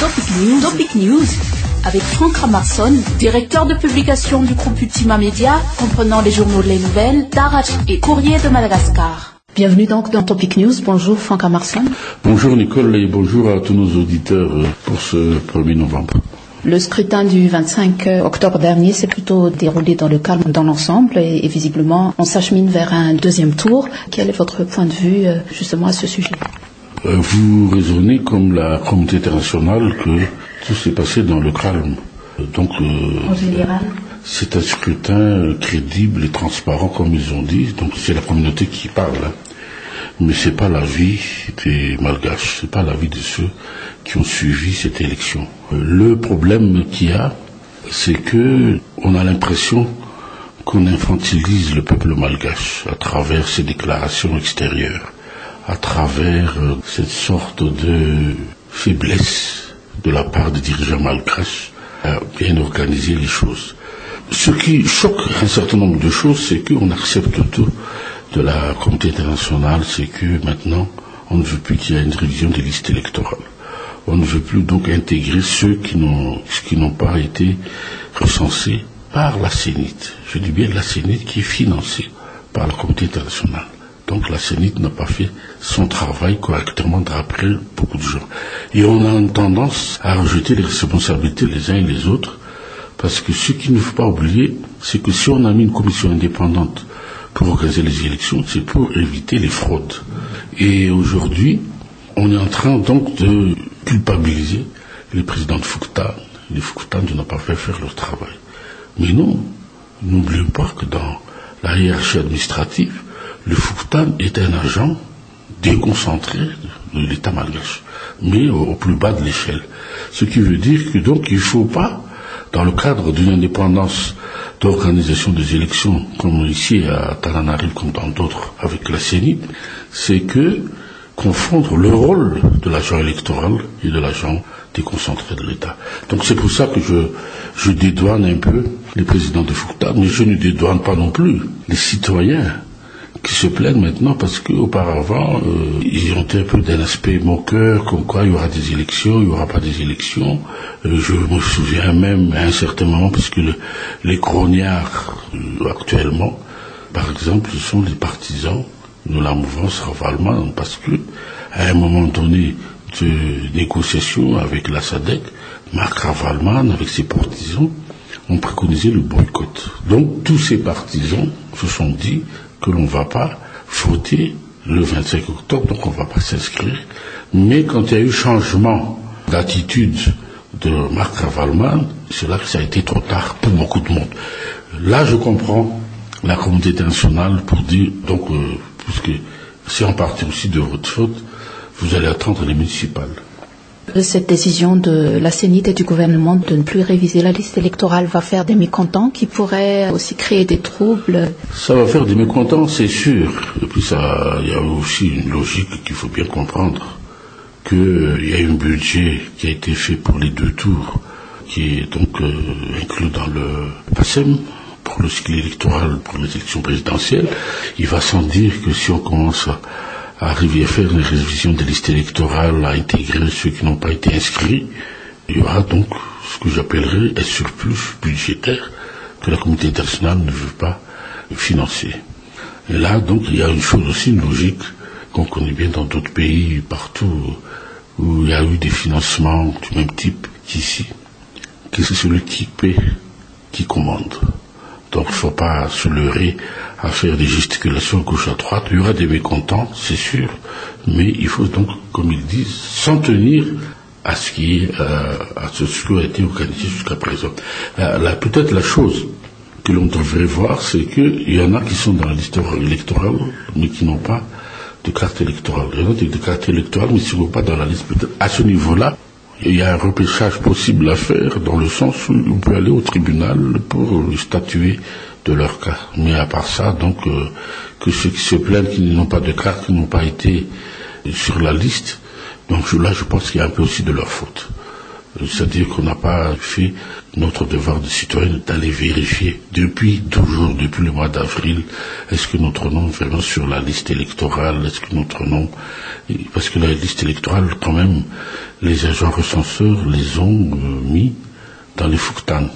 Topic News avec Franck Ramarson, directeur de publication du groupe Ultima Media, comprenant les journaux Les Nouvelles, Darach et Courrier de Madagascar. Bienvenue donc dans Topic News. Bonjour Franck Ramarson. Bonjour Nicole et bonjour à tous nos auditeurs pour ce 1er novembre. Le scrutin du 25 octobre dernier s'est plutôt déroulé dans le calme dans l'ensemble et visiblement on s'achemine vers un deuxième tour. Quel est votre point de vue justement à ce sujet ? Vous raisonnez comme la communauté internationale que tout s'est passé dans le calme. Donc, en général, c'est un scrutin crédible et transparent comme ils ont dit. Donc c'est la communauté qui parle. Mais c'est pas l'avis des Malgaches, c'est pas l'avis de ceux qui ont suivi cette élection. Le problème qu'il y a, c'est que on a l'impression qu'on infantilise le peuple malgache à travers ces déclarations extérieures, à travers cette sorte de faiblesse de la part des dirigeants malgaches à bien organiser les choses. Ce qui choque un certain nombre de choses, c'est qu'on accepte tout de la communauté internationale, c'est que maintenant, on ne veut plus qu'il y ait une révision des listes électorales. On ne veut plus donc intégrer ceux qui n'ont pas été recensés par la CENIT. Je dis bien la CENIT qui est financée par la communauté internationale. Donc la CENIT n'a pas fait son travail correctement d'après beaucoup de gens. Et on a une tendance à rejeter les responsabilités les uns et les autres, parce que ce qu'il ne faut pas oublier, c'est que si on a mis une commission indépendante pour organiser les élections, c'est pour éviter les fraudes. Et aujourd'hui, on est en train donc de culpabiliser les présidents de Fouctan, les Fouctans de ne pas faire leur travail. Mais non, n'oublions pas que dans la hiérarchie administrative, le Fouctan est un agent déconcentré de l'État malgache, mais au plus bas de l'échelle. Ce qui veut dire que donc il ne faut pas, dans le cadre d'une indépendance d'organisation des élections, comme ici à Tananarive, comme dans d'autres avec la CENIT, c'est que confondre le rôle de l'agent électoral et de l'agent déconcentré de l'État. Donc c'est pour ça que je dédouane un peu les présidents de Fouctan, mais je ne dédouane pas non plus les citoyens qui se plaignent maintenant parce qu'auparavant, ils ont un peu d'un aspect moqueur, comme quoi il y aura des élections, il n'y aura pas des élections. Je me souviens même à un certain moment, parce que les grognards actuellement, par exemple, ce sont les partisans de la mouvance Ravalman, parce que à un moment donné de négociation avec la SADC, Marc Ravalman, avec ses partisans, ont préconisé le boycott. Donc tous ces partisans se sont dit que l'on ne va pas voter le 25 octobre, donc on ne va pas s'inscrire. Mais quand il y a eu changement d'attitude de Marc Ravalman, c'est là que ça a été trop tard pour beaucoup de monde. Là, je comprends la communauté internationale pour dire, donc, puisque c'est en partie aussi de votre faute, vous allez attendre les municipales. Cette décision de la CENIT et du gouvernement de ne plus réviser la liste électorale va faire des mécontents qui pourraient aussi créer des troubles. Ça va faire des mécontents, c'est sûr. Et puis il y a aussi une logique qu'il faut bien comprendre, qu'il y a un budget qui a été fait pour les 2 tours, qui est donc inclus dans le PASEM, pour le cycle électoral, pour les élections présidentielles. Il va sans dire que si on commence à arriver à faire une révision des listes électorales, à intégrer ceux qui n'ont pas été inscrits, il y aura donc ce que j'appellerais un surplus budgétaire que la communauté internationale ne veut pas financer. Et là, donc, il y a une chose aussi, une logique qu'on connaît bien dans d'autres pays, partout où il y a eu des financements du même type qu'ici, que c'est celui qui paie, qui commande. Donc il ne faut pas se leurrer à faire des gesticulations gauche à droite. Il y aura des mécontents, c'est sûr, mais il faut donc, comme ils disent, s'en tenir à ce qui a été organisé jusqu'à présent. Peut-être la chose que l'on devrait voir, c'est qu'il y en a qui sont dans la liste électorale, mais qui n'ont pas de carte électorale. Il y en a de carte électorale, mais qui ne sont pas dans la liste. Peut-être à ce niveau-là, il y a un repêchage possible à faire, dans le sens où on peut aller au tribunal pour statuer de leur cas. Mais à part ça, donc, que ceux qui se plaignent qui n'ont pas de carte, qui n'ont pas été sur la liste, donc là, je pense qu'il y a un peu aussi de leur faute. C'est-à-dire qu'on n'a pas fait notre devoir de citoyen d'aller vérifier depuis le mois d'avril, est-ce que notre nom est vraiment sur la liste électorale, est-ce que notre nom... Parce que la liste électorale, quand même, les agents recenseurs les ont mis dans les Fouktan.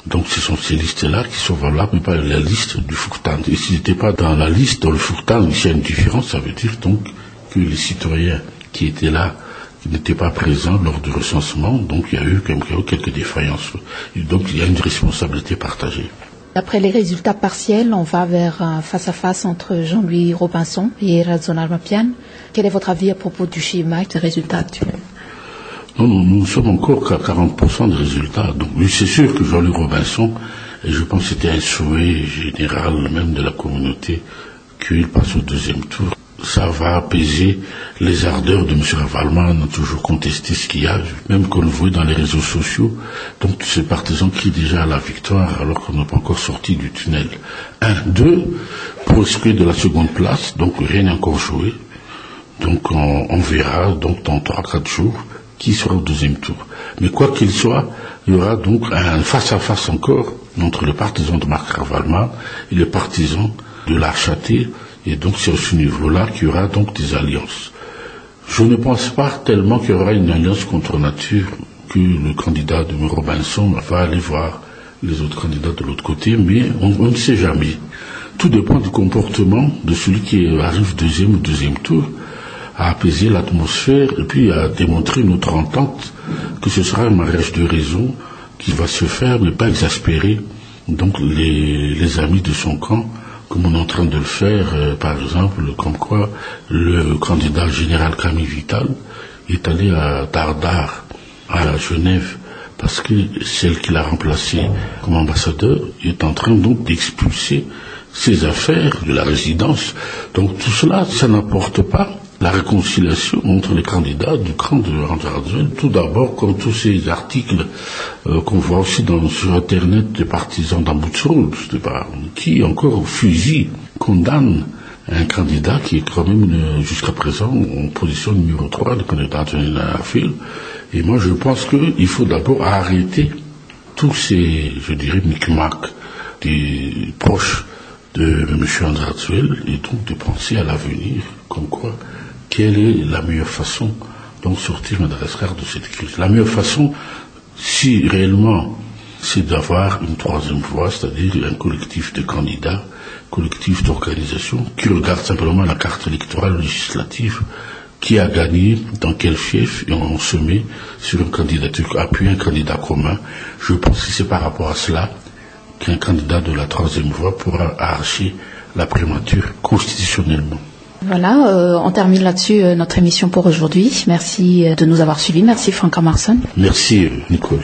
Donc ce sont ces listes-là qui sont valables, mais pas la liste du Fouktan. Et s'ils n'étaient pas dans la liste, dans le Fouktan, s'il y a une différence, ça veut dire donc que les citoyens qui étaient là, qui n'étaient pas présents lors du recensement, donc il y a eu quelques défaillances. Et donc il y a une responsabilité partagée. Après les résultats partiels, on va vers un face-à-face entre Jean-Louis Robinson et Razon Armapian. Quel est votre avis à propos du schéma des résultats actuels? Non, nous sommes encore qu'à 40% de résultats. Donc c'est sûr que Jean-Louis Robinson, et je pense que c'était un souhait général même de la communauté, qu'il passe au deuxième tour. Ça va apaiser les ardeurs de M. Ravalman, on a toujours contesté ce qu'il y a, même qu'on le voit dans les réseaux sociaux. Donc tous ces partisans crient déjà à la victoire alors qu'on n'a pas encore sorti du tunnel. 1, 2, pour ce qui est de la seconde place, donc rien n'est encore joué. Donc on verra donc dans 3-4 jours qui sera au deuxième tour. Mais quoi qu'il soit, il y aura donc un face-à-face encore entre les partisans de Marc Ravalman et les partisans de l'Archaté. Et donc c'est à ce niveau-là qu'il y aura donc des alliances. Je ne pense pas tellement qu'il y aura une alliance contre nature, que le candidat de Robinson va aller voir les autres candidats de l'autre côté, mais on ne sait jamais. Tout dépend du comportement de celui qui arrive deuxième tour, à apaiser l'atmosphère et puis à démontrer notre entente que ce sera un mariage de raison qui va se faire, mais pas exaspérer donc les amis de son camp, comme on est en train de le faire, par exemple, comme quoi le candidat général Camille Vital est allé à Dardar, à Genève, parce que celle qui l'a remplacé comme ambassadeur est en train donc d'expulser ses affaires de la résidence. Donc tout cela, ça n'apporte pas la réconciliation entre les candidats du camp de Andradzel. Tout d'abord, comme tous ces articles qu'on voit aussi sur Internet des partisans d'Amboutsou, qui encore au fusil condamnent un candidat qui est quand même jusqu'à présent en position numéro 3, le candidat de Arfil. Et moi je pense qu'il faut d'abord arrêter tous ces, je dirais, micmacs des proches de M. Andradzel et donc de penser à l'avenir, comme quoi quelle est la meilleure façon de sortir Madagascar de cette crise. La meilleure façon, si réellement, c'est d'avoir une troisième voie, c'est-à-dire un collectif de candidats, collectif d'organisation, qui regarde simplement la carte électorale législative, qui a gagné, dans quel fief, et on se met sur une candidature, appuyer un candidat commun. Je pense que c'est par rapport à cela qu'un candidat de la troisième voie pourra arracher la primature constitutionnellement. Voilà, on termine là-dessus notre émission pour aujourd'hui. Merci de nous avoir suivis. Merci Franck Amarson. Merci Nicole.